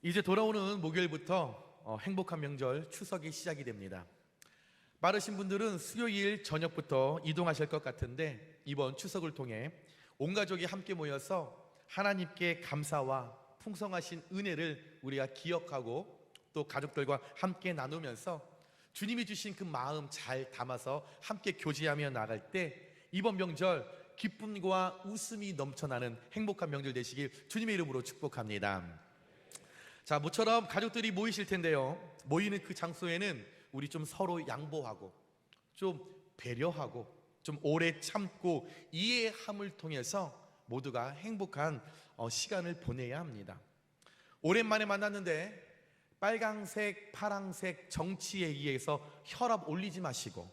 이제 돌아오는 목요일부터 행복한 명절 추석이 시작이 됩니다. 빠르신 분들은 수요일 저녁부터 이동하실 것 같은데, 이번 추석을 통해 온 가족이 함께 모여서 하나님께 감사와 풍성하신 은혜를 우리가 기억하고 또 가족들과 함께 나누면서 주님이 주신 그 마음 잘 담아서 함께 교제하며 나갈 때 이번 명절 기쁨과 웃음이 넘쳐나는 행복한 명절 되시길 주님의 이름으로 축복합니다. 자, 모처럼 가족들이 모이실 텐데요, 모이는 그 장소에는 우리 좀 서로 양보하고 좀 배려하고 좀 오래 참고 이해함을 통해서 모두가 행복한 시간을 보내야 합니다. 오랜만에 만났는데 빨강색, 파랑색 정치에 의해서 혈압 올리지 마시고,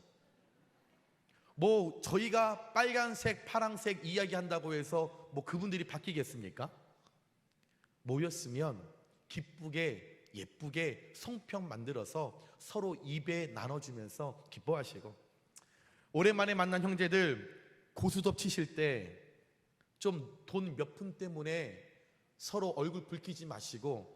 저희가 빨간색, 파랑색 이야기한다고 해서 그분들이 바뀌겠습니까? 모였으면 기쁘게 예쁘게 송편 만들어서 서로 입에 나눠주면서 기뻐하시고, 오랜만에 만난 형제들 고스톱 치실 때 좀 돈 몇 푼 때문에 서로 얼굴 붉히지 마시고,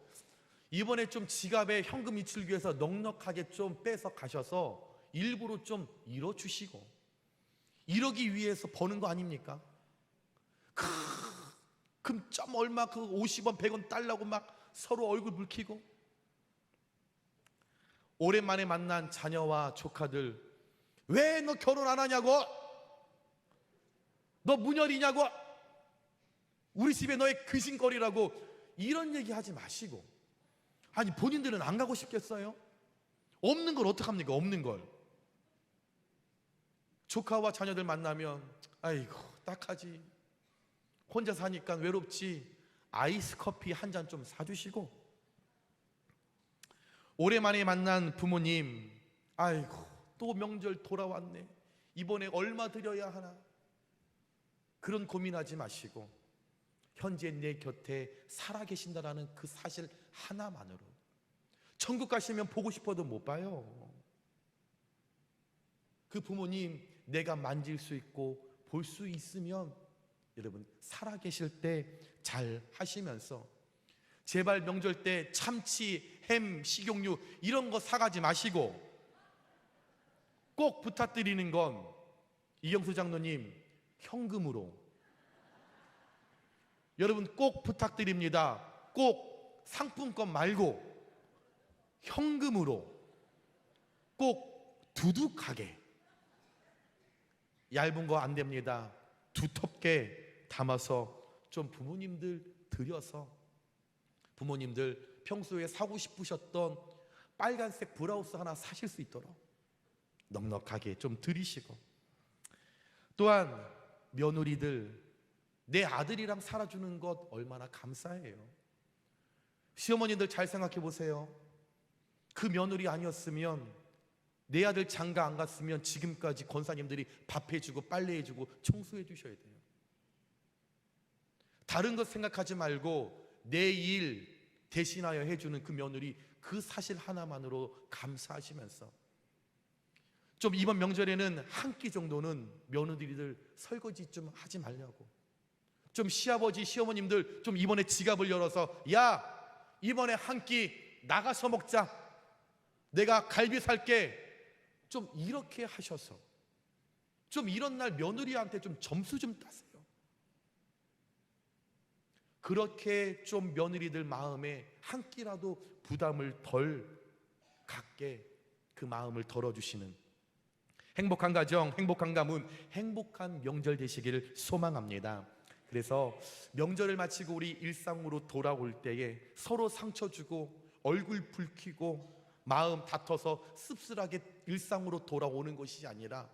이번에 좀 지갑에 현금 이출기 위해서 넉넉하게 좀 빼서 가셔서 일부러 좀 잃어주시고, 이러기 위해서 버는 거 아닙니까? 그럼 점 얼마 50원 100원 달라고 막 서로 얼굴 붉히고, 오랜만에 만난 자녀와 조카들 왜 너 결혼 안 하냐고, 너 문열이냐고, 우리 집에 너의 귀신거리라고 이런 얘기 하지 마시고, 아니 본인들은 안 가고 싶겠어요? 없는 걸 어떡합니까? 없는 걸. 조카와 자녀들 만나면 아이고 딱하지, 혼자 사니까 외롭지, 아이스 커피 한 잔 좀 사주시고, 오랜만에 만난 부모님 아이고 또 명절 돌아왔네, 이번에 얼마 드려야 하나, 그런 고민하지 마시고 현재 내 곁에 살아계신다라는 그 사실 하나만으로 천국 가시면 보고 싶어도 못 봐요. 그 부모님 내가 만질 수 있고 볼 수 있으면 여러분 살아계실 때 잘 하시면서, 제발 명절 때 참치, 햄, 식용유 이런 거 사가지 마시고, 꼭 부탁드리는 건 이영수 장로님 현금으로, 여러분 꼭 부탁드립니다. 꼭 상품권 말고 현금으로 꼭 두둑하게, 얇은 거 안 됩니다. 두텁게 담아서 좀 부모님들 드려서, 부모님들 평소에 사고 싶으셨던 빨간색 브라우스 하나 사실 수 있도록 넉넉하게 좀 드리시고, 또한 며느리들 내 아들이랑 살아주는 것 얼마나 감사해요. 시어머니들 잘 생각해 보세요. 그 며느리 아니었으면, 내 아들 장가 안 갔으면 지금까지 권사님들이 밥해주고 빨래해주고 청소해 주셔야 돼요. 다른 것 생각하지 말고 내 일 대신하여 해주는 그 며느리, 그 사실 하나만으로 감사하시면서 좀 이번 명절에는 한 끼 정도는 며느리들 설거지 좀 하지 말려고, 좀 시아버지 시어머님들 좀 이번에 지갑을 열어서 야 이번에 한 끼 나가서 먹자, 내가 갈비 살게, 좀 이렇게 하셔서 좀 이런 날 며느리한테 좀 점수 좀 따세요. 그렇게 좀 며느리들 마음에 한 끼라도 부담을 덜 갖게 그 마음을 덜어주시는 행복한 가정, 행복한 가문, 행복한 명절 되시기를 소망합니다. 그래서 명절을 마치고 우리 일상으로 돌아올 때에 서로 상처 주고 얼굴 붉히고 마음 다퉈서 씁쓸하게 일상으로 돌아오는 것이 아니라,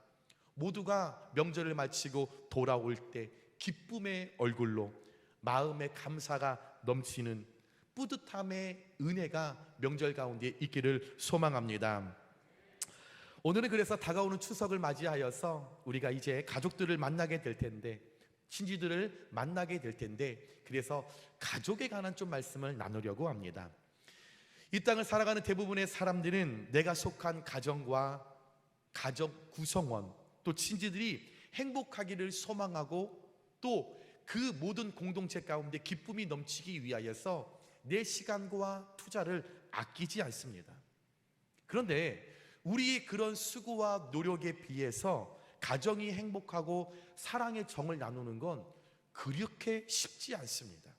모두가 명절을 마치고 돌아올 때 기쁨의 얼굴로 마음의 감사가 넘치는 뿌듯함의 은혜가 명절 가운데 있기를 소망합니다. 오늘은 그래서 다가오는 추석을 맞이하여서 우리가 이제 가족들을 만나게 될 텐데, 친지들을 만나게 될 텐데, 그래서 가족에 관한 좀 말씀을 나누려고 합니다. 이 땅을 살아가는 대부분의 사람들은 내가 속한 가정과 가족 구성원 또 친지들이 행복하기를 소망하고, 또 그 모든 공동체 가운데 기쁨이 넘치기 위하여서 내 시간과 투자를 아끼지 않습니다. 그런데 우리 그런 수고와 노력에 비해서 가정이 행복하고 사랑의 정을 나누는 건 그렇게 쉽지 않습니다.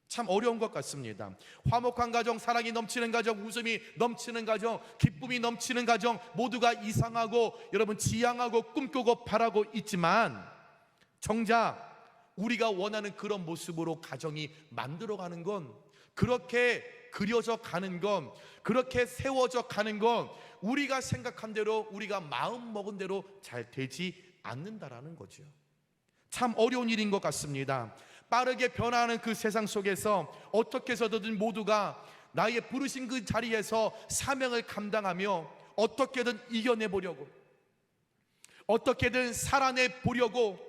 참 어려운 것 같습니다. 화목한 가정, 사랑이 넘치는 가정, 웃음이 넘치는 가정, 기쁨이 넘치는 가정, 모두가 이상하고 여러분 지향하고 꿈꾸고 바라고 있지만 정작 우리가 원하는 그런 모습으로 가정이 만들어가는 건, 그렇게 그려져 가는 건, 그렇게 세워져 가는 건 우리가 생각한 대로, 우리가 마음 먹은 대로 잘 되지 않는다라는 거죠. 참 어려운 일인 것 같습니다. 빠르게 변화하는 그 세상 속에서 어떻게 해서든 모두가 나의 부르신 그 자리에서 사명을 감당하며 어떻게든 이겨내보려고, 어떻게든 살아내보려고,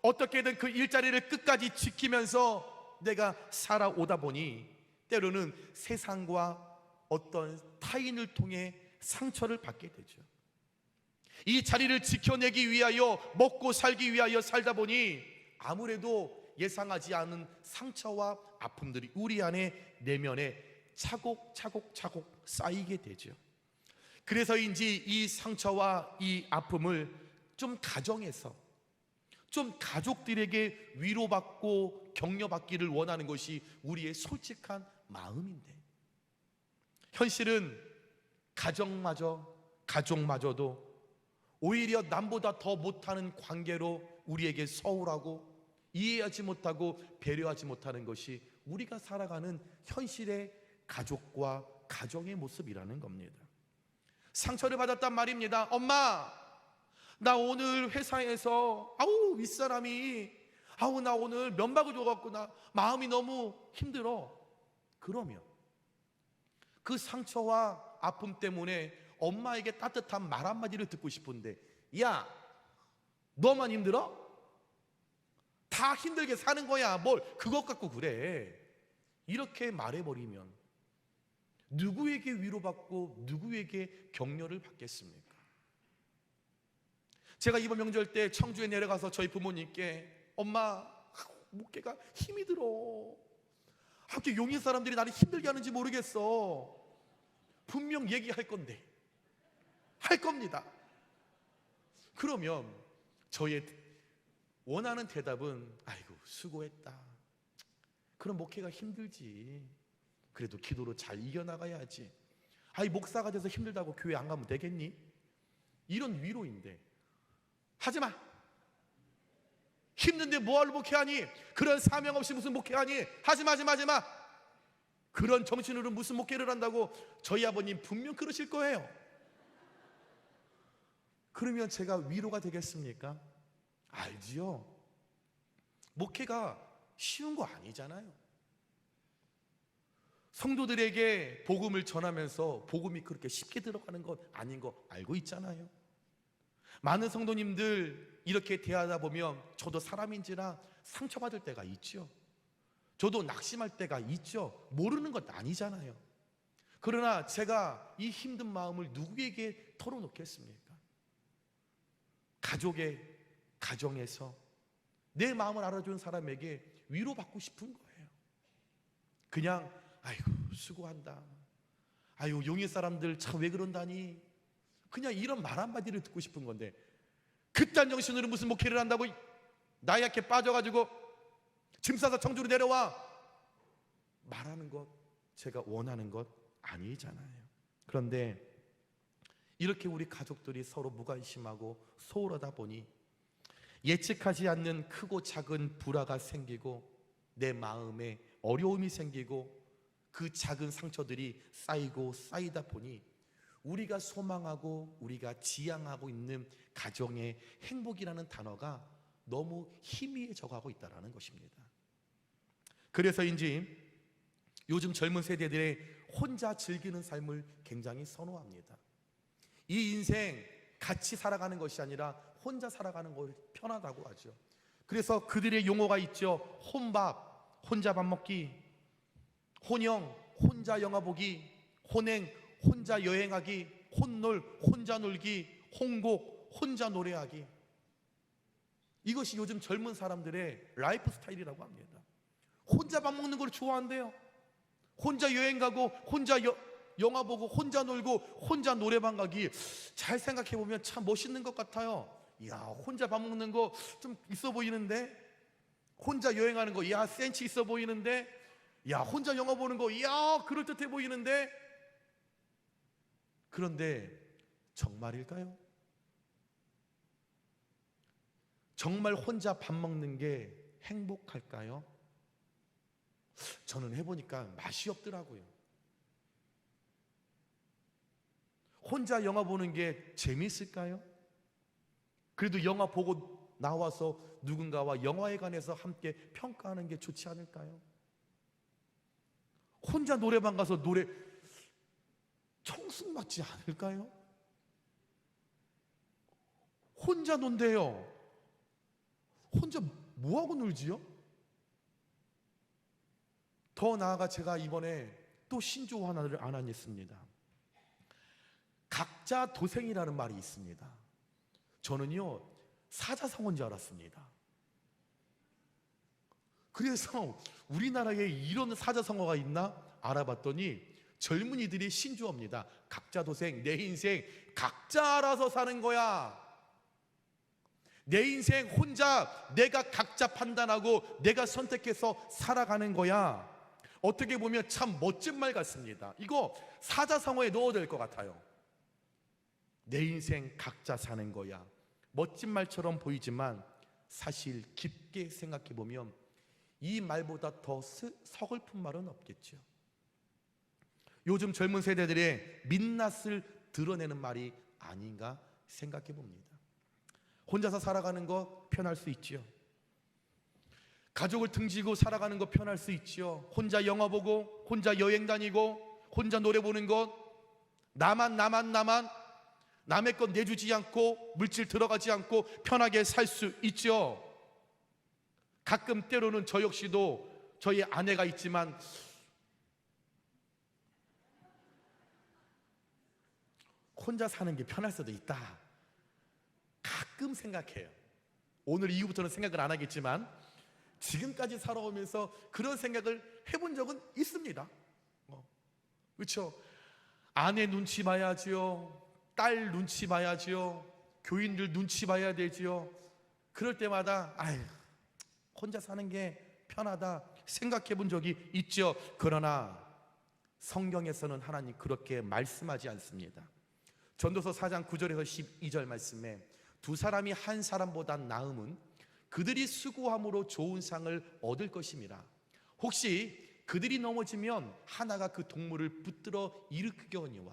어떻게든 그 일자리를 끝까지 지키면서 내가 살아오다 보니 때로는 세상과 어떤 타인을 통해 상처를 받게 되죠. 이 자리를 지켜내기 위하여, 먹고 살기 위하여 살다 보니 아무래도 예상하지 않은 상처와 아픔들이 우리 안에, 내면에 차곡차곡 쌓이게 되죠. 그래서인지 이 상처와 이 아픔을 좀 가정에서, 좀 가족들에게 위로받고 격려받기를 원하는 것이 우리의 솔직한 마음인데, 현실은 가족마저도 오히려 남보다 더 못하는 관계로 우리에게 소홀하고 이해하지 못하고 배려하지 못하는 것이 우리가 살아가는 현실의 가족과 가정의 모습이라는 겁니다. 상처를 받았단 말입니다. 엄마, 나 오늘 회사에서 윗사람이 나 오늘 면박을 줘갖고 나 마음이 너무 힘들어. 그러면 그 상처와 아픔 때문에 엄마에게 따뜻한 말 한마디를 듣고 싶은데, 야, 너만 힘들어? 다 힘들게 사는 거야. 뭘 그것 갖고 그래. 이렇게 말해버리면 누구에게 위로받고 누구에게 격려를 받겠습니까? 제가 이번 명절 때 청주에 내려가서 저희 부모님께, 엄마, 목회가 힘이 들어. 이렇게 용인 사람들이 나를 힘들게 하는지 모르겠어. 분명 얘기할 건데, 할 겁니다. 그러면 저의 원하는 대답은, 아이고 수고했다. 그럼 목회가 힘들지. 그래도 기도로 잘 이겨나가야지. 목사가 돼서 힘들다고 교회 안 가면 되겠니? 이런 위로인데, 하지마. 힘든데 뭐하러 목회하니? 그런 사명 없이 무슨 목회하니? 하지마. 그런 정신으로 무슨 목회를 한다고. 저희 아버님 분명 그러실 거예요. 그러면 제가 위로가 되겠습니까? 알지요. 목회가 쉬운 거 아니잖아요. 성도들에게 복음을 전하면서 복음이 그렇게 쉽게 들어가는 것 아닌 거 알고 있잖아요. 많은 성도님들 이렇게 대하다 보면 저도 사람인지라 상처받을 때가 있죠. 저도 낙심할 때가 있죠. 모르는 것 아니잖아요. 그러나 제가 이 힘든 마음을 누구에게 털어놓겠습니까? 가정에서 내 마음을 알아주는 사람에게 위로받고 싶은 거예요. 그냥 아이고 수고한다. 아유 용인 사람들 참 왜 그런다니. 그냥 이런 말 한마디를 듣고 싶은 건데, 그딴 정신으로 무슨 목회를 한다고 나약해 빠져가지고 짐 싸서 청주로 내려와 말하는 것, 제가 원하는 것 아니잖아요. 그런데 이렇게 우리 가족들이 서로 무관심하고 소홀하다 보니 예측하지 않는 크고 작은 불화가 생기고 내 마음에 어려움이 생기고 그 작은 상처들이 쌓이다 보니 우리가 소망하고 우리가 지향하고 있는 가정의 행복이라는 단어가 너무 희미해져 가고 있다는 것입니다. 그래서인지 요즘 젊은 세대들의 혼자 즐기는 삶을 굉장히 선호합니다. 이 인생 같이 살아가는 것이 아니라 혼자 살아가는 것이 편하다고 하죠. 그래서 그들의 용어가 있죠. 혼밥, 혼자 밥 먹기, 혼영, 혼자 영화 보기, 혼행, 혼자 여행하기, 혼놀, 혼자 놀기, 혼곡, 혼자 노래하기. 이것이 요즘 젊은 사람들의 라이프 스타일이라고 합니다. 혼자 밥 먹는 걸 좋아한대요. 혼자 여행 가고 혼자 영화 보고 혼자 놀고 혼자 노래방 가기, 잘 생각해 보면 참 멋있는 것 같아요. 이야, 혼자 밥 먹는 거 좀 있어 보이는데, 혼자 여행하는 거, 이야, 센치 있어 보이는데, 야, 혼자 영화 보는 거, 이야, 그럴듯해 보이는데. 그런데 정말일까요? 정말 혼자 밥 먹는 게 행복할까요? 저는 해보니까 맛이 없더라고요. 혼자 영화 보는 게 재미있을까요? 그래도 영화 보고 나와서 누군가와 영화회관에서 함께 평가하는 게 좋지 않을까요? 혼자 노래방 가서 노래 청승맞지 않을까요? 혼자 논대요. 혼자 뭐하고 놀지요? 더 나아가 제가 이번에 또 신조어 하나를 알아냈습니다. 각자 도생이라는 말이 있습니다. 저는요, 사자성어인 줄 알았습니다. 그래서 우리나라에 이런 사자성어가 있나 알아봤더니 젊은이들이 신조어입니다. 각자 도생, 내 인생 각자 알아서 사는 거야. 내 인생 혼자 내가 각자 판단하고 내가 선택해서 살아가는 거야. 어떻게 보면 참 멋진 말 같습니다. 이거 사자성어에 넣어야 될 것 같아요. 내 인생 각자 사는 거야. 멋진 말처럼 보이지만 사실 깊게 생각해 보면 이 말보다 더 서글픈 말은 없겠죠. 요즘 젊은 세대들의 민낯을 드러내는 말이 아닌가 생각해 봅니다. 혼자서 살아가는 거 편할 수 있지요. 가족을 등지고 살아가는 거 편할 수 있지요. 혼자 영화 보고 혼자 여행 다니고 혼자 노래 보는 것, 나만 남의 것 내주지 않고 물질 들어가지 않고 편하게 살 수 있죠. 가끔 때로는 저 역시도 저희 아내가 있지만 혼자 사는 게 편할 수도 있다, 가끔 생각해요. 오늘 이후부터는 생각을 안 하겠지만 지금까지 살아오면서 그런 생각을 해본 적은 있습니다. 그렇죠? 아내 눈치 봐야지요, 딸 눈치 봐야지요, 교인들 눈치 봐야 되지요. 그럴 때마다 아휴, 혼자 사는 게 편하다 생각해 본 적이 있죠. 그러나 성경에서는 하나님 그렇게 말씀하지 않습니다. 전도서 4장 9절에서 12절 말씀에 두 사람이 한 사람보다 나음은 그들이 수고함으로 좋은 상을 얻을 것임이라. 혹시 그들이 넘어지면 하나가 그 동물을 붙들어 일으키거니와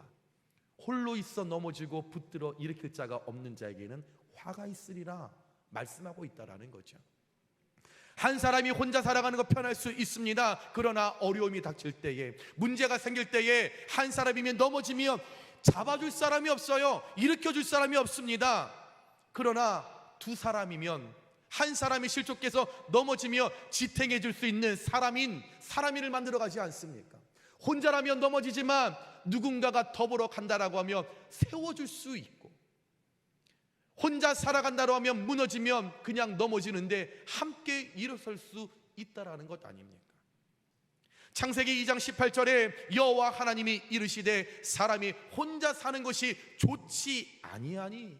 홀로 있어 넘어지고 붙들어 일으킬 자가 없는 자에게는 화가 있으리라 말씀하고 있다라는 거죠. 한 사람이 혼자 살아가는 거 편할 수 있습니다. 그러나 어려움이 닥칠 때에, 문제가 생길 때에 한 사람이면 넘어지면 잡아줄 사람이 없어요. 일으켜줄 사람이 없습니다. 그러나 두 사람이면 한 사람이 실족해서 넘어지며 지탱해 줄 수 있는 사람인을 만들어가지 않습니까? 혼자라면 넘어지지만 누군가가 더불어 간다라고 하면 세워줄 수 있고, 혼자 살아간다고 하면 무너지면 그냥 넘어지는데 함께 일어설 수 있다라는 것 아닙니까? 창세기 2장 18절에 여호와 하나님이 이르시되 사람이 혼자 사는 것이 좋지 아니하니.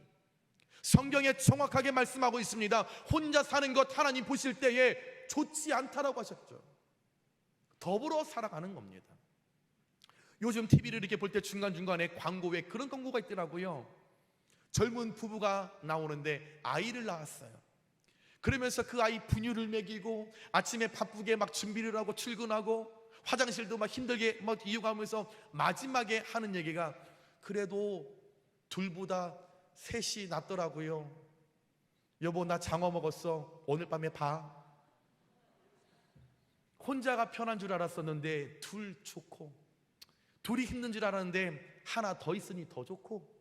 성경에 정확하게 말씀하고 있습니다. 혼자 사는 것 하나님 보실 때에 좋지 않다라고 하셨죠. 더불어 살아가는 겁니다. 요즘 TV를 이렇게 볼 때 중간중간에 광고에 그런 광고가 있더라고요. 젊은 부부가 나오는데 아이를 낳았어요. 그러면서 그 아이 분유를 먹이고 아침에 바쁘게 막 준비를 하고 출근하고 화장실도 막 힘들게 막 이용하면서 마지막에 하는 얘기가 그래도 둘보다 셋이 낫더라고요. 여보 나 장어 먹었어. 오늘 밤에 봐. 혼자가 편한 줄 알았었는데 둘 좋고, 둘이 힘든 줄 알았는데 하나 더 있으니 더 좋고,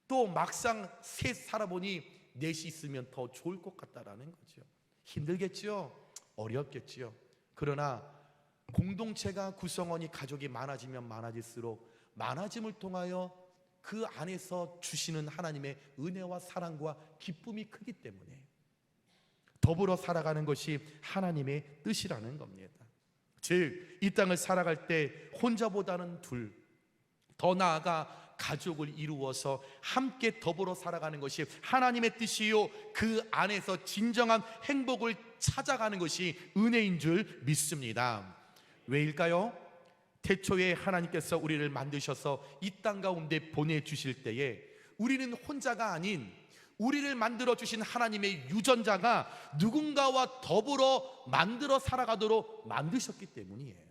또 막상 셋 살아보니 넷이 있으면 더 좋을 것 같다라는 거죠. 힘들겠지요. 어렵겠지요. 그러나 공동체가 구성원이 가족이 많아지면 많아질수록 많아짐을 통하여 그 안에서 주시는 하나님의 은혜와 사랑과 기쁨이 크기 때문에 더불어 살아가는 것이 하나님의 뜻이라는 겁니다. 즉 이 땅을 살아갈 때 혼자보다는 둘, 더 나아가 가족을 이루어서 함께 더불어 살아가는 것이 하나님의 뜻이요, 그 안에서 진정한 행복을 찾아가는 것이 은혜인 줄 믿습니다. 왜일까요? 태초에 하나님께서 우리를 만드셔서 이 땅 가운데 보내주실 때에 우리는 혼자가 아닌 우리를 만들어주신 하나님의 유전자가 누군가와 더불어 만들어 살아가도록 만드셨기 때문이에요.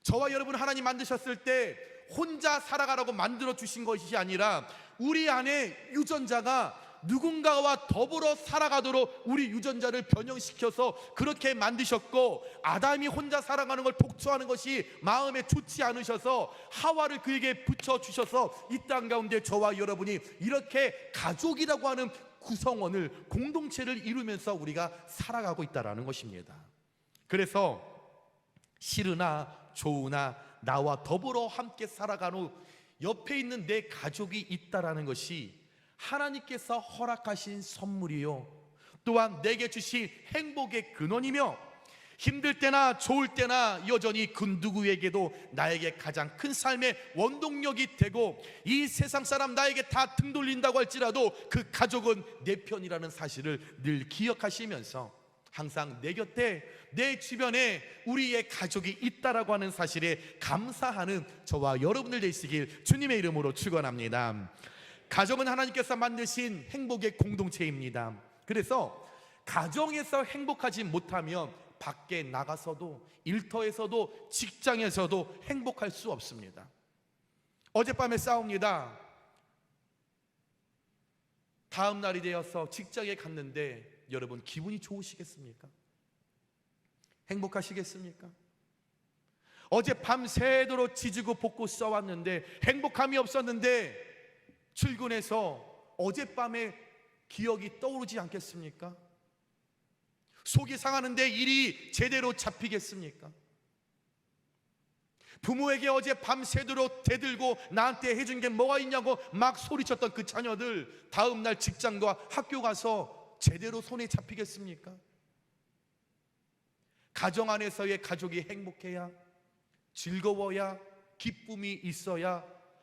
저와 여러분 하나님 만드셨을 때 혼자 살아가라고 만들어주신 것이 아니라 우리 안에 유전자가 누군가와 더불어 살아가도록 우리 유전자를 변형시켜서 그렇게 만드셨고, 아담이 혼자 살아가는 걸 독초하는 것이 마음에 좋지 않으셔서 하와를 그에게 붙여주셔서 이 땅 가운데 저와 여러분이 이렇게 가족이라고 하는 구성원을, 공동체를 이루면서 우리가 살아가고 있다는 것입니다. 그래서 싫으나 좋으나 나와 더불어 함께 살아가는 옆에 있는 내 가족이 있다라는 것이 하나님께서 허락하신 선물이요, 또한 내게 주신 행복의 근원이며, 힘들 때나 좋을 때나 여전히 그 누구에게도 나에게 가장 큰 삶의 원동력이 되고, 이 세상 사람 나에게 다 등 돌린다고 할지라도 그 가족은 내 편이라는 사실을 늘 기억하시면서 항상 내 곁에, 내 주변에 우리의 가족이 있다라고 하는 사실에 감사하는 저와 여러분들 되시길 주님의 이름으로 축원합니다. 가정은 하나님께서 만드신 행복의 공동체입니다. 그래서 가정에서 행복하지 못하면 밖에 나가서도, 일터에서도, 직장에서도 행복할 수 없습니다. 어젯밤에 싸웁니다. 다음 날이 되어서 직장에 갔는데 여러분 기분이 좋으시겠습니까? 행복하시겠습니까? 어제 밤새도록 지지고 볶고 싸웠는데 행복함이 없었는데 출근해서 어젯밤의 기억이 떠오르지 않겠습니까? 속이 상하는데 일이 제대로 잡히겠습니까? 부모에게 어제 밤새도록 대들고 나한테 해준 게 뭐가 있냐고 막 소리쳤던 그 자녀들, 다음 날 직장과 학교 가서 제대로 손에 잡히겠습니까? 가정 안에서의 가족이 행복해야, 즐거워야, 기쁨이 있어야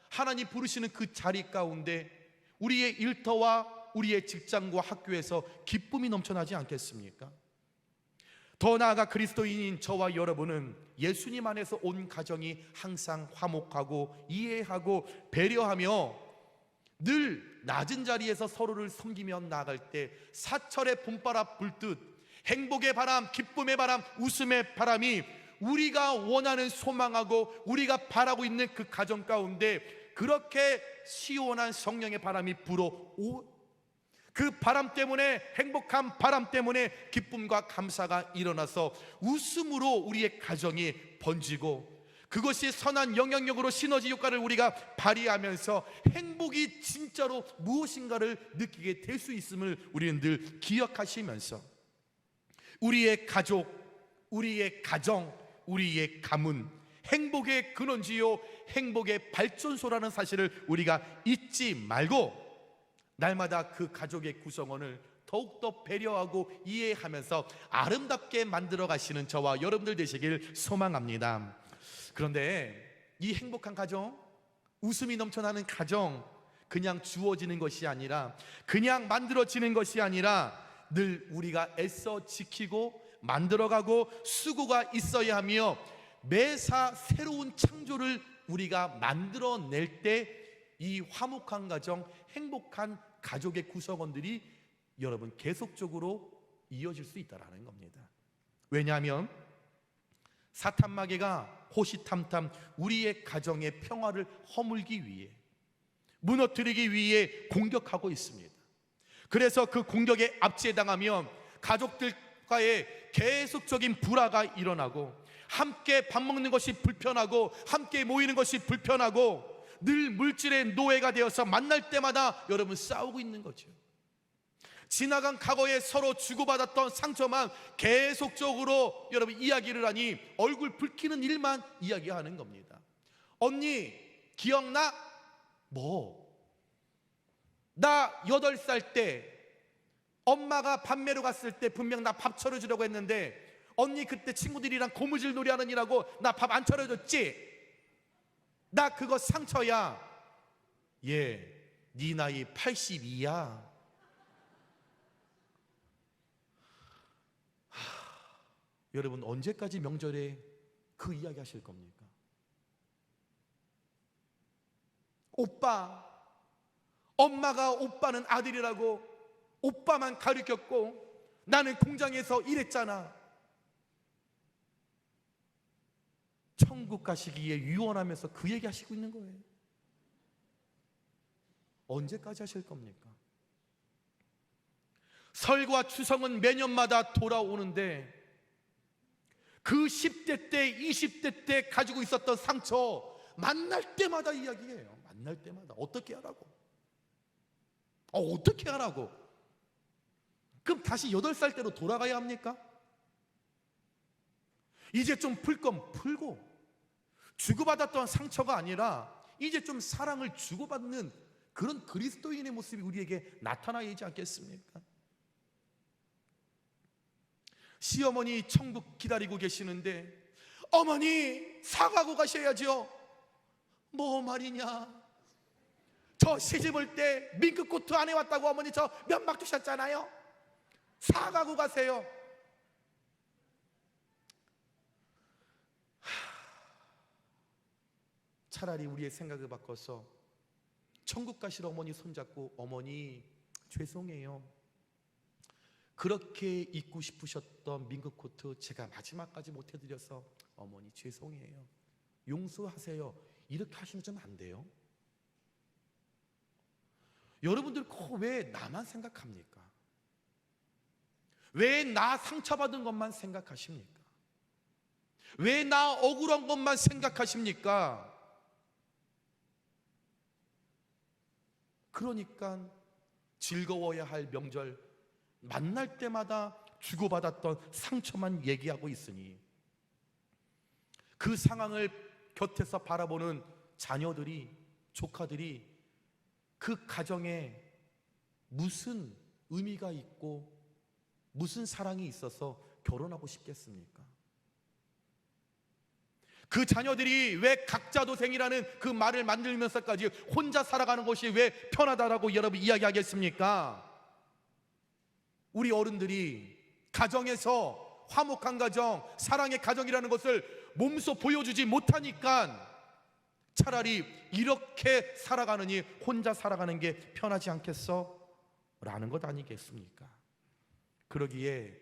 하나님 부르시는 그 자리 가운데 우리의 일터와 우리의 직장과 학교에서 기쁨이 넘쳐나지 않겠습니까? 더 나아가 그리스도인인 저와 여러분은 예수님 안에서 온 가정이 항상 화목하고 이해하고 배려하며 늘 낮은 자리에서 서로를 섬기며 나아갈 때 사철의 봄바람 불듯 행복의 바람, 기쁨의 바람, 웃음의 바람이 우리가 원하는, 소망하고 우리가 바라고 있는 그 가정 가운데 그렇게 시원한 성령의 바람이 불어오, 그 바람 때문에, 행복한 바람 때문에 기쁨과 감사가 일어나서 웃음으로 우리의 가정이 번지고, 그것이 선한 영향력으로 시너지 효과를 우리가 발휘하면서 행복이 진짜로 무엇인가를 느끼게 될 수 있음을 우리는 늘 기억하시면서 우리의 가족, 우리의 가정, 우리의 가문 행복의 근원지요, 행복의 발전소라는 사실을 우리가 잊지 말고 날마다 그 가족의 구성원을 더욱더 배려하고 이해하면서 아름답게 만들어 가시는 저와 여러분들 되시길 소망합니다. 그런데 이 행복한 가정, 웃음이 넘쳐나는 가정, 그냥 주어지는 것이 아니라, 그냥 만들어지는 것이 아니라 늘 우리가 애써 지키고 만들어가고 수고가 있어야 하며 매사 새로운 창조를 우리가 만들어낼 때 이 화목한 가정, 행복한 가족의 구성원들이 여러분 계속적으로 이어질 수 있다는 겁니다. 왜냐하면 사탄 마귀가 호시탐탐 우리의 가정의 평화를 허물기 위해, 무너뜨리기 위해 공격하고 있습니다. 그래서 그 공격에 압제당하면 가족들과의 계속적인 불화가 일어나고, 함께 밥 먹는 것이 불편하고, 함께 모이는 것이 불편하고, 늘 물질의 노예가 되어서 만날 때마다 여러분 싸우고 있는 거죠. 지나간 과거에 서로 주고받았던 상처만 계속적으로 여러분 이야기를 하니 얼굴 붉히는 일만 이야기하는 겁니다. 언니 기억나? 나 8살 때 엄마가 밥 매러 갔을 때 분명 나 밥 차려주려고 했는데 언니 그때 친구들이랑 고무줄 놀이 하느니라고 나 밥 안 차려줬지? 나 그거 상처야. 예, 네 나이 82야. 여러분, 언제까지 명절에 그 이야기 하실 겁니까? 오빠, 엄마가 오빠는 아들이라고 오빠만 가르쳤고 나는 공장에서 일했잖아. 천국 가시기에 유언하면서 그 얘기 하시고 있는 거예요. 언제까지 하실 겁니까? 설과 추석은 매년마다 돌아오는데 그 10대 때, 20대 때 가지고 있었던 상처 만날 때마다 이야기해요. 만날 때마다 어떻게 하라고? 어떻게 하라고? 그럼 다시 8살 때로 돌아가야 합니까? 이제 좀 풀 건 풀고 주고받았던 상처가 아니라 이제 좀 사랑을 주고받는 그런 그리스도인의 모습이 우리에게 나타나야 하지 않겠습니까? 시어머니 천국 기다리고 계시는데 어머니 사과하고 가셔야죠. 뭐 말이냐, 저 시집올 때 민크코트 안 해왔다고 어머니 저 면박 두셨잖아요. 사과하고 가세요. 차라리 우리의 생각을 바꿔서 천국 가실 어머니 손잡고 어머니 죄송해요. 그렇게 입고 싶으셨던 민크코트 제가 마지막까지 못 해드려서 어머니 죄송해요. 용서하세요. 이렇게 하시면 좀 안 돼요? 여러분들 왜 나만 생각합니까? 왜 나 상처받은 것만 생각하십니까? 왜 나 억울한 것만 생각하십니까? 그러니까 즐거워야 할 명절 만날 때마다 주고받았던 상처만 얘기하고 있으니 그 상황을 곁에서 바라보는 자녀들이, 조카들이 그 가정에 무슨 의미가 있고 무슨 사랑이 있어서 결혼하고 싶겠습니까? 그 자녀들이 왜 각자 도생이라는 그 말을 만들면서까지 혼자 살아가는 것이 왜 편하다라고 여러분 이야기하겠습니까? 우리 어른들이 가정에서 화목한 가정, 사랑의 가정이라는 것을 몸소 보여주지 못하니까 차라리 이렇게 살아가느니 혼자 살아가는 게 편하지 않겠어? 라는 것 아니겠습니까? 그러기에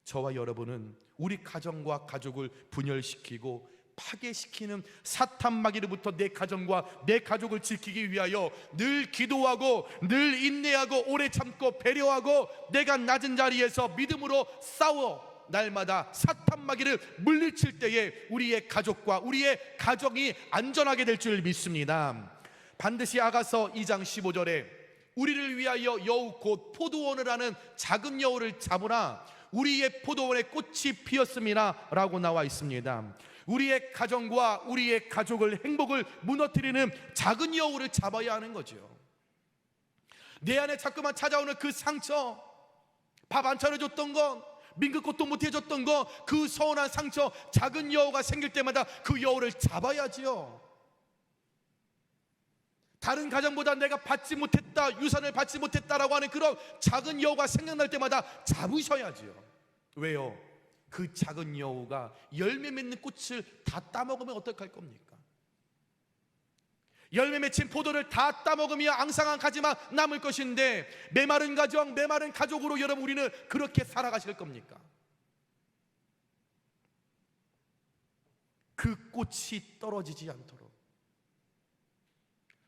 저와 여러분은 우리 가정과 가족을 분열시키고 파괴시키는 사탄 마귀로부터 내 가정과 내 가족을 지키기 위하여 늘 기도하고 늘 인내하고 오래 참고 배려하고 내가 낮은 자리에서 믿음으로 싸워 날마다 사탄 마귀를 물리칠 때에 우리의 가족과 우리의 가정이 안전하게 될 줄 믿습니다. 반드시 아가서 2장 15절에 우리를 위하여 여우 곧 포도원을 하는 작은 여우를 잡으라 우리의 포도원에 꽃이 피었음이라 라고 나와 있습니다. 우리의 가정과 우리의 가족을 행복을 무너뜨리는 작은 여우를 잡아야 하는 거죠. 내 안에 자꾸만 찾아오는 그 상처, 밥 안 차려줬던 건, 민크꽃도 못 해줬던 거, 그 서운한 상처, 작은 여우가 생길 때마다 그 여우를 잡아야지요. 다른 가정보다 내가 받지 못했다, 유산을 받지 못했다라고 하는 그런 작은 여우가 생각날 때마다 잡으셔야지요. 왜요? 그 작은 여우가 열매 맺는 꽃을 다 따먹으면 어떡할 겁니까? 열매 맺힌 포도를 다 따먹으며 앙상한 가지만 남을 것인데 메마른 가정, 메마른 가족으로 여러분 우리는 그렇게 살아가실 겁니까? 그 꽃이 떨어지지 않도록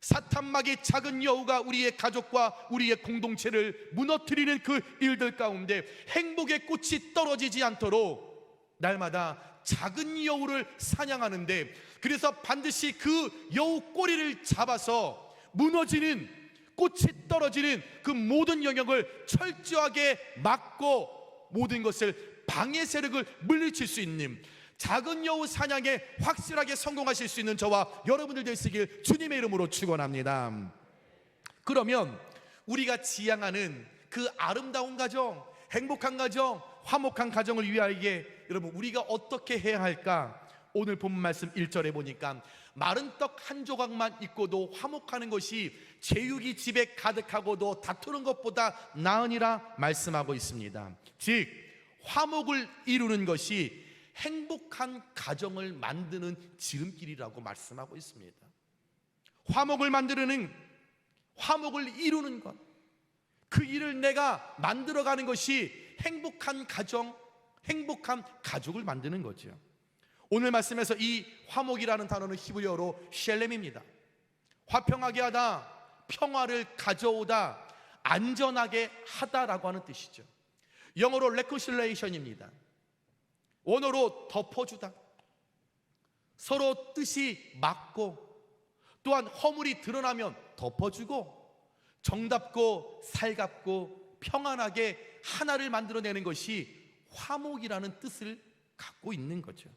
사탄마귀 작은 여우가 우리의 가족과 우리의 공동체를 무너뜨리는 그 일들 가운데 행복의 꽃이 떨어지지 않도록 날마다 작은 여우를 사냥하는데, 그래서 반드시 그 여우 꼬리를 잡아서 무너지는 꽃이 떨어지는 그 모든 영역을 철저하게 막고 모든 것을 방해 세력을 물리칠 수 있는 작은 여우 사냥에 확실하게 성공하실 수 있는 저와 여러분들 되시길 주님의 이름으로 축원합니다. 그러면 우리가 지향하는 그 아름다운 가정, 행복한 가정, 화목한 가정을 위하여 여러분, 우리가 어떻게 해야 할까? 오늘 본문 말씀 1절에 보니까 마른 떡 한 조각만 있고도 화목하는 것이 제육이 집에 가득하고도 다투는 것보다 나으니라 말씀하고 있습니다. 즉 화목을 이루는 것이 행복한 가정을 만드는 지름길이라고 말씀하고 있습니다. 화목을 이루는 것, 그 일을 내가 만들어가는 것이 행복한 가정, 행복한 가족을 만드는 거죠. 오늘 말씀에서 이 화목이라는 단어는 히브리어로 샬렘입니다. 화평하게 하다, 평화를 가져오다, 안전하게 하다라고 하는 뜻이죠. 영어로 reconciliation입니다. 원어로 덮어주다, 서로 뜻이 맞고 또한 허물이 드러나면 덮어주고 정답고 살갑고 평안하게 하나를 만들어내는 것이 화목이라는 뜻을 갖고 있는 거죠.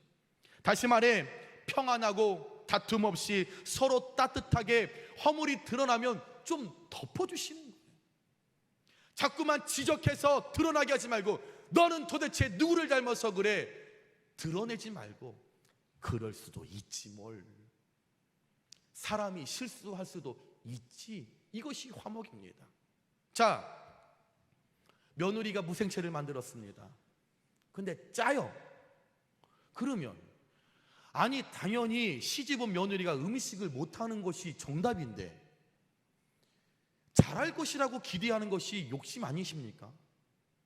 다시 말해 평안하고 다툼 없이 서로 따뜻하게 허물이 드러나면 좀 덮어주시는 거예요. 자꾸만 지적해서 드러나게 하지 말고 너는 도대체 누구를 닮아서 그래? 드러내지 말고 그럴 수도 있지 뭘. 사람이 실수할 수도 있지. 이것이 화목입니다. 자, 며느리가 무생채를 만들었습니다. 근데 짜요. 그러면 아니 당연히 시집온 며느리가 음식을 못하는 것이 정답인데 잘할 것이라고 기대하는 것이 욕심 아니십니까?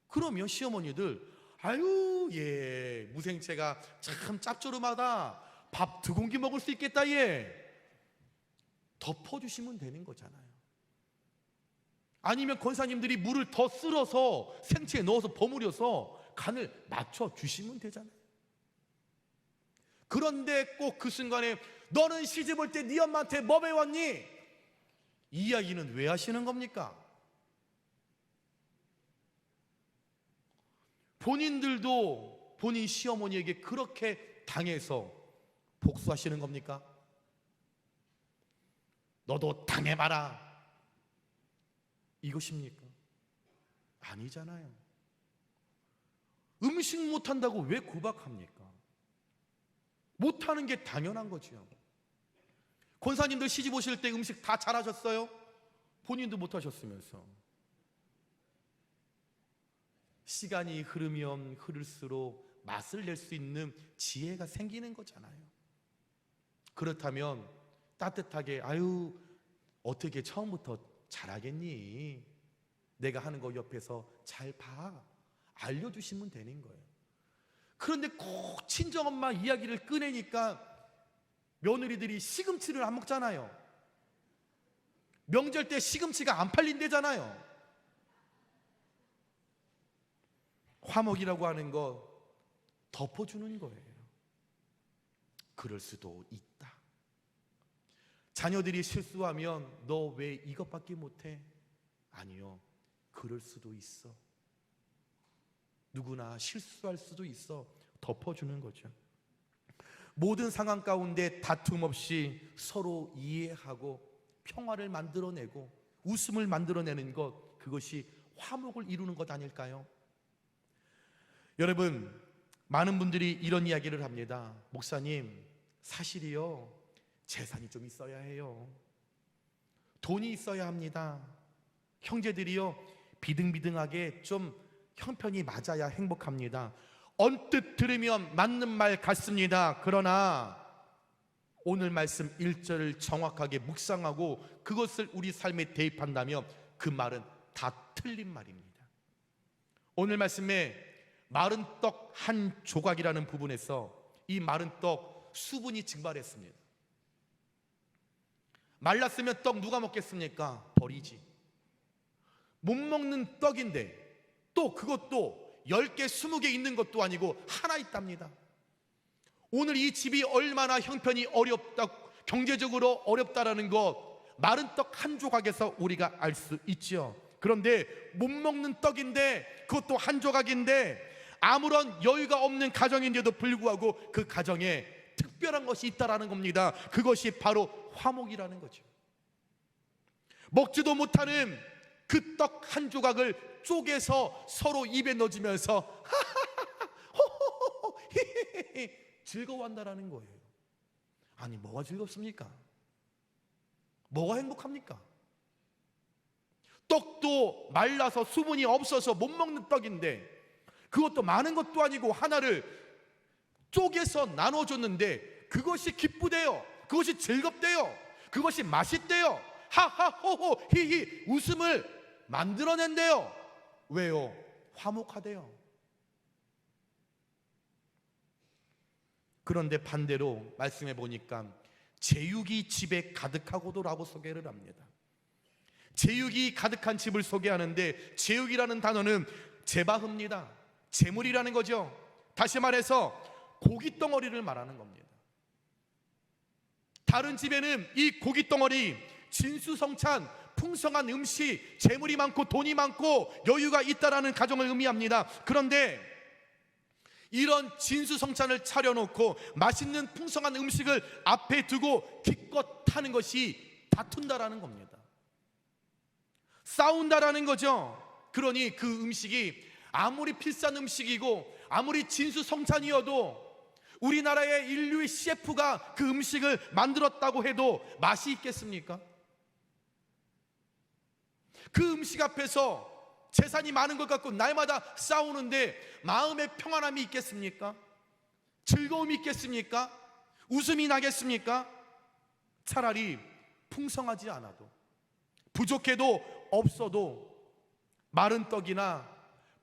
그러면 시어머니들 아유 예 무생채가 참 짭조름하다, 밥 2공기 먹을 수 있겠다 예, 덮어주시면 되는 거잖아요. 아니면 권사님들이 물을 더 쓸어서 생채에 넣어서 버무려서 간을 맞춰주시면 되잖아요. 그런데 꼭 그 순간에 너는 시집 올 때 네 엄마한테 뭐 배웠니? 이 이야기는 왜 하시는 겁니까? 본인들도 본인 시어머니에게 그렇게 당해서 복수하시는 겁니까? 너도 당해봐라 이것입니까? 아니잖아요. 음식 못한다고 왜 구박합니까? 못하는 게 당연한 거죠. 권사님들 시집 오실 때 음식 다 잘하셨어요? 본인도 못하셨으면서. 시간이 흐르면 흐를수록 맛을 낼 수 있는 지혜가 생기는 거잖아요. 그렇다면 따뜻하게 아유 어떻게 처음부터 잘하겠니? 내가 하는 거 옆에서 잘 봐, 알려주시면 되는 거예요. 그런데 꼭 친정엄마 이야기를 꺼내니까 며느리들이 시금치를 안 먹잖아요. 명절 때 시금치가 안 팔린대잖아요. 화목이라고 하는 거 덮어주는 거예요. 그럴 수도 있다. 자녀들이 실수하면 너 왜 이것밖에 못해? 아니요, 그럴 수도 있어. 누구나 실수할 수도 있어. 덮어주는 거죠. 모든 상황 가운데 다툼 없이 서로 이해하고 평화를 만들어내고 웃음을 만들어내는 것, 그것이 화목을 이루는 것 아닐까요? 여러분, 많은 분들이 이런 이야기를 합니다. 목사님, 사실이요, 재산이 좀 있어야 해요. 돈이 있어야 합니다. 형제들이요, 비등비등하게 좀 형편이 맞아야 행복합니다. 언뜻 들으면 맞는 말 같습니다. 그러나 오늘 말씀 1절을 정확하게 묵상하고 그것을 우리 삶에 대입한다면 그 말은 다 틀린 말입니다. 오늘 말씀에 마른 떡 한 조각이라는 부분에서 이 마른 떡 수분이 증발했습니다. 말랐으면 떡 누가 먹겠습니까? 버리지. 못 먹는 떡인데 또 그것도 10개, 20개 있는 것도 아니고 하나 있답니다. 오늘 이 집이 얼마나 형편이 어렵다, 경제적으로 어렵다라는 것 마른 떡 한 조각에서 우리가 알 수 있죠. 그런데 못 먹는 떡인데 그것도 한 조각인데 아무런 여유가 없는 가정인데도 불구하고 그 가정에 특별한 것이 있다라는 겁니다. 그것이 바로 화목이라는 거죠. 먹지도 못하는 그 떡 한 조각을 쪼개서 서로 입에 넣어주면서 그렇게 즐거워한다라는 거예요. 아니, 뭐가 즐겁습니까? 뭐가 행복합니까? 떡도 말라서 수분이 없어서 못 먹는 떡인데, 그것도 많은 것도 아니고 하나를 쪼개서 나눠줬는데 그것이 기쁘대요. 그것이 즐겁대요. 그것이 맛있대요. 하하호호 히히 웃음을 만들어낸대요. 왜요? 화목하대요. 그런데 반대로 말씀해 보니까 제육이 집에 가득하고도라고 소개를 합니다. 제육이 가득한 집을 소개하는데, 제육이라는 단어는 제바흐입니다. 재물이라는 거죠. 다시 말해서 고기 덩어리를 말하는 겁니다. 다른 집에는 이 고기 덩어리, 진수성찬, 풍성한 음식, 재물이 많고 돈이 많고 여유가 있다라는 가정을 의미합니다. 그런데 이런 진수성찬을 차려놓고 맛있는 풍성한 음식을 앞에 두고 기껏 하는 것이 다툰다라는 겁니다. 싸운다라는 거죠. 그러니 그 음식이 아무리 비싼 음식이고 아무리 진수성찬이어도 우리나라의 인류의 셰프가 그 음식을 만들었다고 해도 맛이 있겠습니까? 그 음식 앞에서 재산이 많은 것 같고 날마다 싸우는데 마음의 평안함이 있겠습니까? 즐거움이 있겠습니까? 웃음이 나겠습니까? 차라리 풍성하지 않아도, 부족해도 없어도 마른 떡이나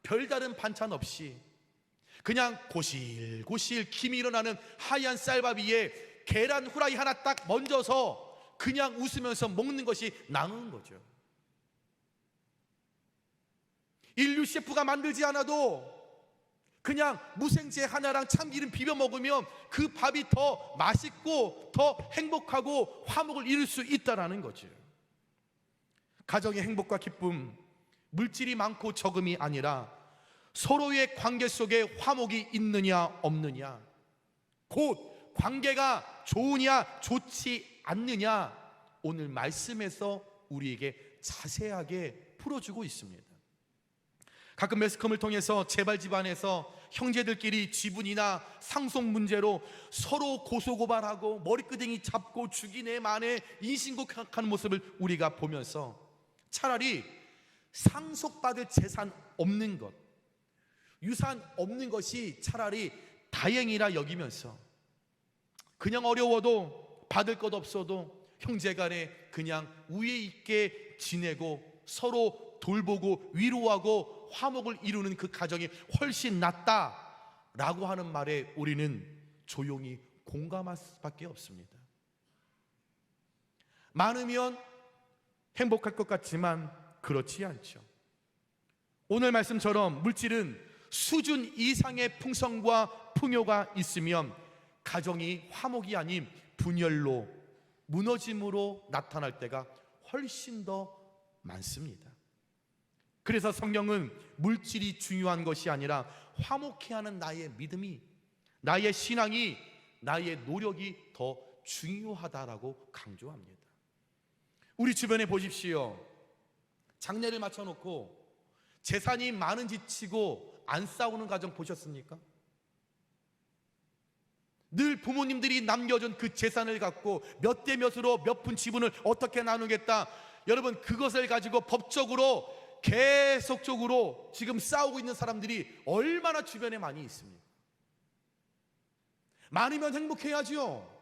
별다른 반찬 없이 그냥 고실고실 김이 일어나는 하얀 쌀밥 위에 계란 후라이 하나 딱 얹어서 그냥 웃으면서 먹는 것이 나은 거죠. 인류 셰프가 만들지 않아도 그냥 무생채 하나랑 참기름 비벼 먹으면 그 밥이 더 맛있고 더 행복하고 화목을 이룰 수 있다는 거죠. 가정의 행복과 기쁨, 물질이 많고 적음이 아니라 서로의 관계 속에 화목이 있느냐 없느냐, 곧 관계가 좋으냐 좋지 않느냐, 오늘 말씀에서 우리에게 자세하게 풀어주고 있습니다. 가끔 매스컴을 통해서 재발 집안에서 형제들끼리 지분이나 상속 문제로 서로 고소고발하고 머리끄댕이 잡고 죽이네 마네 인신공격하는 모습을 우리가 보면서 차라리 상속받을 재산 없는 것, 유산 없는 것이 차라리 다행이라 여기면서 그냥 어려워도 받을 것 없어도 형제간에 그냥 우애 있게 지내고 서로 돌보고 위로하고 화목을 이루는 그 가정이 훨씬 낫다라고 하는 말에 우리는 조용히 공감할 수밖에 없습니다. 많으면 행복할 것 같지만 그렇지 않죠. 오늘 말씀처럼 물질은 수준 이상의 풍성과 풍요가 있으면 가정이 화목이 아닌 분열로, 무너짐으로 나타날 때가 훨씬 더 많습니다. 그래서 성경은 물질이 중요한 것이 아니라 화목해 하는 나의 믿음이, 나의 신앙이, 나의 노력이 더 중요하다라고 강조합니다. 우리 주변에 보십시오. 장례를 마쳐놓고 재산이 많은지 치고 안 싸우는 가정 보셨습니까? 늘 부모님들이 남겨준 그 재산을 갖고 몇 대 몇으로 몇 푼 지분을 어떻게 나누겠다, 여러분 그것을 가지고 법적으로 계속적으로 지금 싸우고 있는 사람들이 얼마나 주변에 많이 있습니까? 많으면 행복해야지요.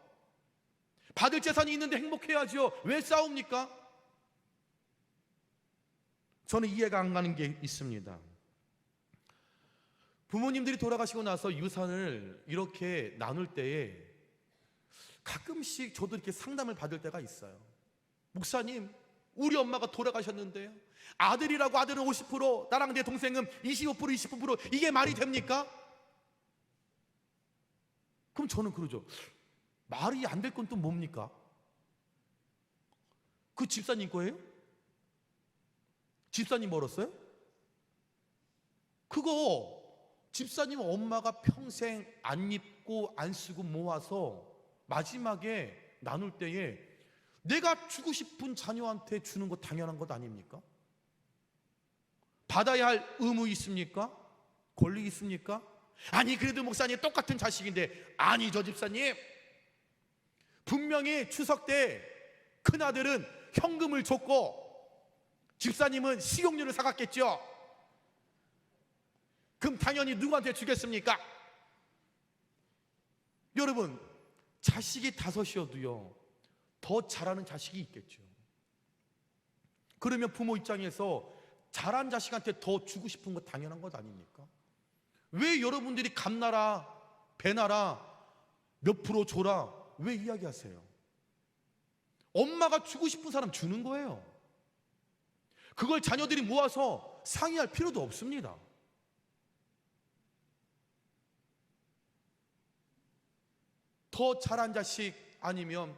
받을 재산이 있는데 행복해야지요. 왜 싸웁니까? 저는 이해가 안 가는 게 있습니다. 부모님들이 돌아가시고 나서 유산을 이렇게 나눌 때에 가끔씩 저도 이렇게 상담을 받을 때가 있어요. 목사님, 우리 엄마가 돌아가셨는데요, 아들이라고 아들은 50%, 나랑 내 동생은 25%, 29%, 이게 말이 됩니까? 그럼 저는 그러죠. 말이 안 될 건 또 뭡니까? 그 집사님 거예요? 집사님 벌었어요? 그거 집사님 엄마가 평생 안 입고 안 쓰고 모아서 마지막에 나눌 때에 내가 주고 싶은 자녀한테 주는 거 당연한 것 아닙니까? 받아야 할 의무 있습니까? 권리 있습니까? 아니 그래도 목사님 똑같은 자식인데. 아니죠 집사님. 분명히 추석 때 큰아들은 현금을 줬고 집사님은 식용유를 사갔겠죠. 그럼 당연히 누구한테 주겠습니까? 여러분, 자식이 5이어도요 더 잘하는 자식이 있겠죠. 그러면 부모 입장에서 잘한 자식한테 더 주고 싶은 거 당연한 것 아닙니까? 왜 여러분들이 갚나라 배나라 몇 프로 줘라 왜 이야기하세요? 엄마가 주고 싶은 사람 주는 거예요. 그걸 자녀들이 모아서 상의할 필요도 없습니다. 더 잘한 자식 아니면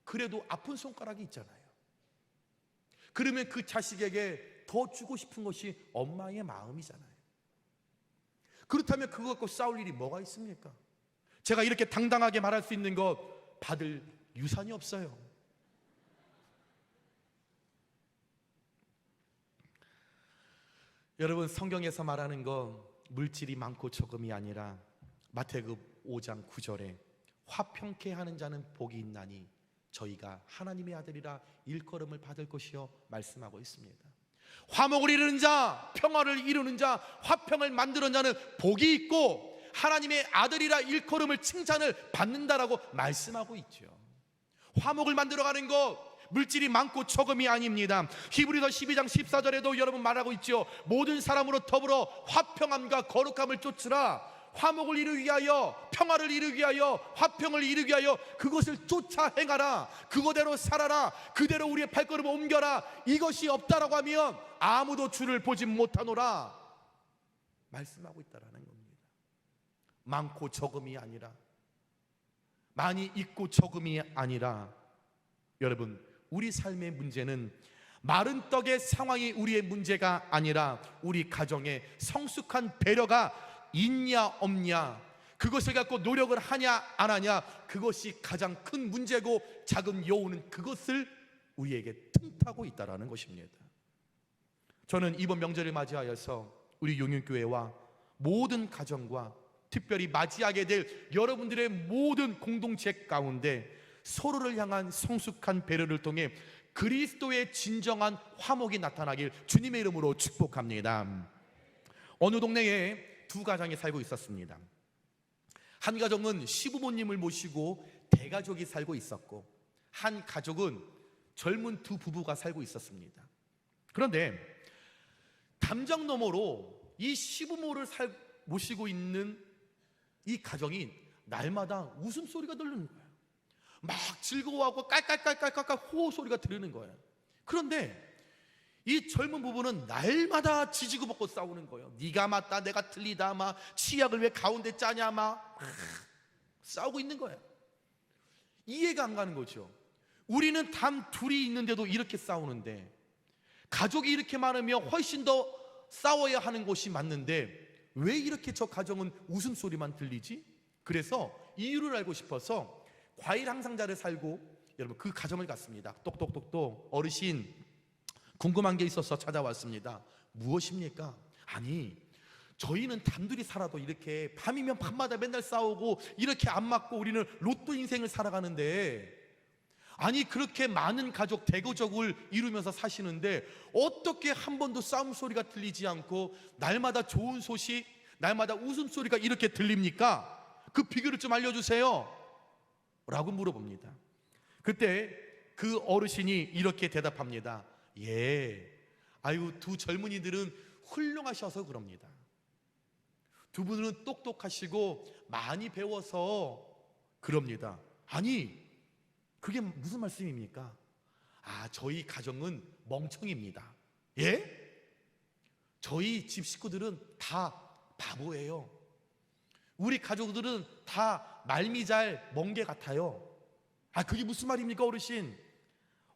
그래도 아픈 손가락이 있잖아요. 그러면 그 자식에게 더 주고 싶은 것이 엄마의 마음이잖아요. 그렇다면 그거 갖고 싸울 일이 뭐가 있습니까? 제가 이렇게 당당하게 말할 수 있는 것, 받을 유산이 없어요. 여러분, 성경에서 말하는 건 물질이 많고 적음이 아니라 마태복음 5장 9절에 화평케 하는 자는 복이 있나니 저희가 하나님의 아들이라 일컬음을 받을 것이요 말씀하고 있습니다. 화목을 이루는 자, 평화를 이루는 자, 화평을 만드는 자는 복이 있고 하나님의 아들이라 일컬음을 칭찬을 받는다라고 말씀하고 있죠. 화목을 만들어가는 것, 물질이 많고 적음이 아닙니다. 히브리서 12장 14절에도 여러분 말하고 있죠. 모든 사람으로 더불어 화평함과 거룩함을 쫓으라. 화목을 이루기 위하여, 평화를 이루기 위하여, 화평을 이루기 위하여 그것을 쫓아 행하라. 그거대로 살아라. 그대로 우리의 발걸음을 옮겨라. 이것이 없다라고 하면 아무도 주를 보지 못하노라 말씀하고 있다라는 겁니다. 많고 적음이 아니라, 많이 있고 적음이 아니라, 여러분, 우리 삶의 문제는 마른 떡의 상황이 우리의 문제가 아니라 우리 가정에 성숙한 배려가 있냐 없냐, 그것을 갖고 노력을 하냐 안 하냐, 그것이 가장 큰 문제고 작은 여우는 그것을 우리에게 틈타고 있다는 것입니다. 저는 이번 명절을 맞이하여서 우리 용인교회와 모든 가정과 특별히 맞이하게 될 여러분들의 모든 공동체 가운데 서로를 향한 성숙한 배려를 통해 그리스도의 진정한 화목이 나타나길 주님의 이름으로 축복합니다. 어느 동네에 두 가정이 살고 있었습니다. 한 가정은 시부모님을 모시고 대가족이 살고 있었고, 한 가족은 젊은 두 부부가 살고 있었습니다. 그런데 담장 너머로 이 시부모를 모시고 있는 이 가정이 날마다 웃음소리가 들리는 거예요. 막 즐거워하고 깔깔깔깔깔 호호 소리가 들리는 거예요. 그런데 이 젊은 부부는 날마다 지지고 볶고 싸우는 거예요. 네가 맞다 내가 틀리다, 막 치약을 왜 가운데 짜냐, 막 싸우고 있는 거예요. 이해가 안 가는 거죠. 우리는 단 둘이 있는데도 이렇게 싸우는데, 가족이 이렇게 많으면 훨씬 더 싸워야 하는 것이 맞는데 왜 이렇게 저 가정은 웃음소리만 들리지? 그래서 이유를 알고 싶어서 과일 항상자를 살고 여러분 그 가정을 갔습니다. 똑똑똑똑 어르신 궁금한 게 있어서 찾아왔습니다. 무엇입니까? 아니, 저희는 단둘이 살아도 이렇게 밤이면 밤마다 맨날 싸우고 이렇게 안 맞고 우리는 로또 인생을 살아가는데, 아니 그렇게 많은 가족 대가족을 이루면서 사시는데 어떻게 한 번도 싸움 소리가 들리지 않고 날마다 좋은 소식, 날마다 웃음소리가 이렇게 들립니까? 그 비결을 좀 알려주세요 라고 물어봅니다. 그때 그 어르신이 이렇게 대답합니다. 예, 아유 두 젊은이들은 훌륭하셔서 그럽니다. 두 분은 똑똑하시고 많이 배워서 그럽니다. 아니 그게 무슨 말씀입니까? 아, 저희 가정은 멍청입니다. 예? 저희 집 식구들은 다 바보예요. 우리 가족들은 다 말미잘 멍게 같아요. 아, 그게 무슨 말입니까 어르신?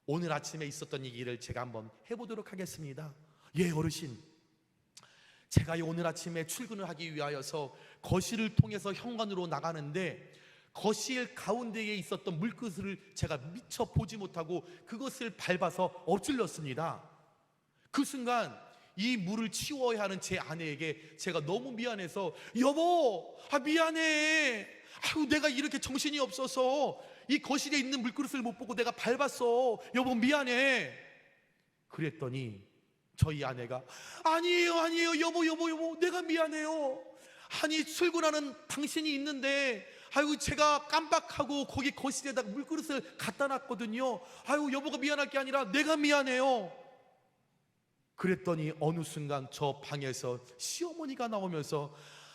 오늘 아침에 있었던 얘기를 제가 한번 해보도록 하겠습니다. 예, 어르신, 제가 오늘 아침에 출근을 하기 위하여서 거실을 통해서 현관으로 나가는데 거실 가운데에 있었던 물그릇을 제가 미처 보지 못하고 그것을 밟아서 엎질렀습니다. 그 순간 이 물을 치워야 하는 제 아내에게 제가 너무 미안해서 여보, 미안해. 아유, 내가 이렇게 정신이 없어서 이 거실에 있는 물그릇을 못 보고 내가 밟았어. 여보, 미안해. 그랬더니 저희 아내가 아니에요 여보 내가 미안해요. 아니, 출근하는 당신이 있는데 아유, 제가 깜빡하고 거기 거실에다가 물그릇을 갖다 놨거든요. 아유, 여보가 미안할 게 아니라 내가 미안해요. 그랬더니 어느 순간 저 방에서 시어머니가 나오면서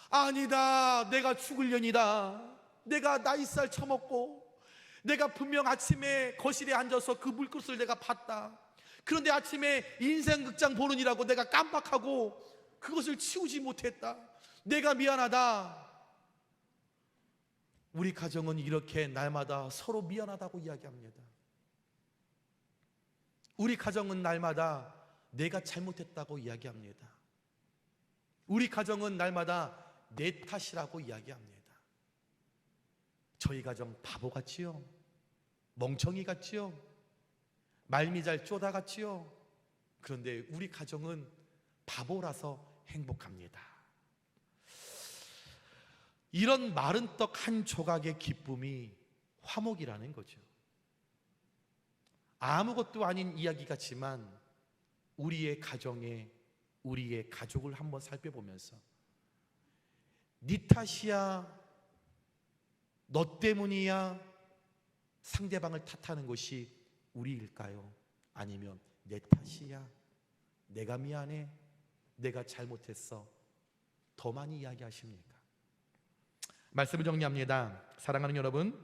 아니다, 내가 죽을 년이다. 내가 나이살 처먹고 내가 분명 아침에 거실에 앉아서 그 물그릇을 내가 봤다. 그런데 아침에 인생극장 보느니라고 내가 깜빡하고 그것을 치우지 못했다. 내가 미안하다. 우리 가정은 이렇게 날마다 서로 미안하다고 이야기합니다. 우리 가정은 날마다 내가 잘못했다고 이야기합니다. 우리 가정은 날마다 내 탓이라고 이야기합니다. 저희 가정 바보 같지요? 멍청이 같지요? 말미잘 쪼다 같지요? 그런데 우리 가정은 바보라서 행복합니다. 이런 마른 떡 한 조각의 기쁨이 화목이라는 거죠. 아무것도 아닌 이야기 같지만 우리의 가정에, 우리의 가족을 한번 살펴보면서 네 탓이야, 너 때문이야, 상대방을 탓하는 것이 우리일까요? 아니면 내 탓이야, 내가 미안해, 내가 잘못했어, 더 많이 이야기하십니까? 말씀을 정리합니다. 사랑하는 여러분,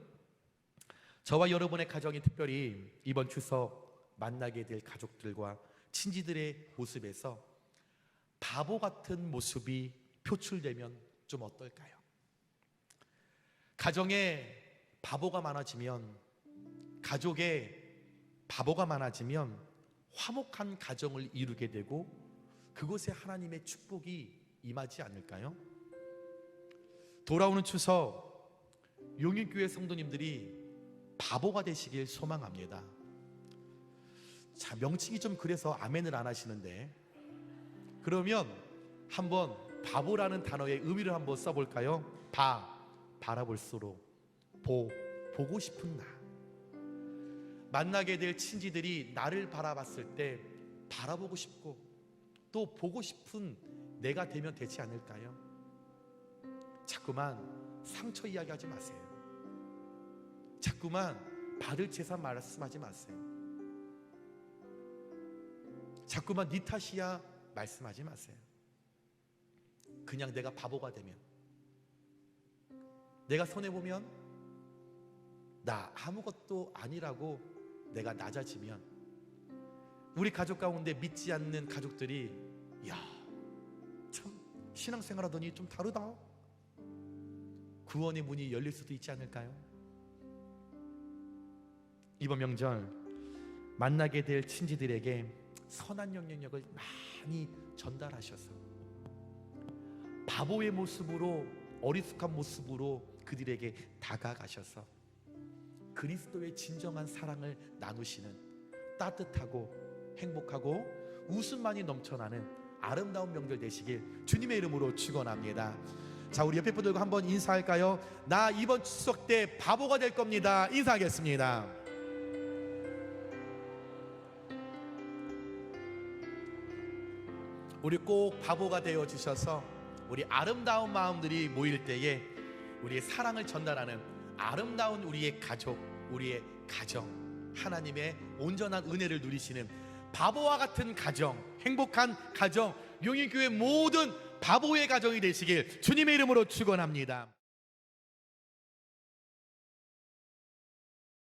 저와 여러분의 가정이 특별히 이번 추석 만나게 될 가족들과 친지들의 모습에서 바보 같은 모습이 표출되면 좀 어떨까요? 가정에 바보가 많아지면, 가족에 바보가 많아지면 화목한 가정을 이루게 되고 그곳에 하나님의 축복이 임하지 않을까요? 돌아오는 추석 용인교회 성도님들이 바보가 되시길 소망합니다. 자, 명칭이 좀 그래서 아멘을 안 하시는데, 그러면 한번 바보라는 단어의 의미를 한번 써볼까요? 바라볼수록, 보고 싶은 나. 만나게 될 친지들이 나를 바라봤을 때 바라보고 싶고 또 보고 싶은 내가 되면 되지 않을까요? 자꾸만 상처 이야기하지 마세요. 자꾸만 받을 재산 말씀하지 마세요. 자꾸만 네 탓이야 말씀하지 마세요. 그냥 내가 바보가 되면, 내가 손해보면, 나 아무것도 아니라고 내가 낮아지면, 우리 가족 가운데 믿지 않는 가족들이 야, 참 신앙생활 하더니 좀 다르다, 구원의 문이 열릴 수도 있지 않을까요? 이번 명절 만나게 될 친지들에게 선한 영향력을 많이 전달하셔서 바보의 모습으로, 어리숙한 모습으로 그들에게 다가가셔서 그리스도의 진정한 사랑을 나누시는 따뜻하고 행복하고 웃음만이 넘쳐나는 아름다운 명절 되시길 주님의 이름으로 축원합니다. 자, 우리 옆에 분들과 한번 인사할까요? 나 이번 추석 때 바보가 될 겁니다. 인사하겠습니다. 우리 꼭 바보가 되어 주셔서 우리 아름다운 마음들이 모일 때에 우리의 사랑을 전달하는 아름다운 우리의 가족, 우리의 가정, 하나님의 온전한 은혜를 누리시는 바보와 같은 가정, 행복한 가정, 용인교회 모든 바보의 가정이 되시길 주님의 이름으로 축원합니다.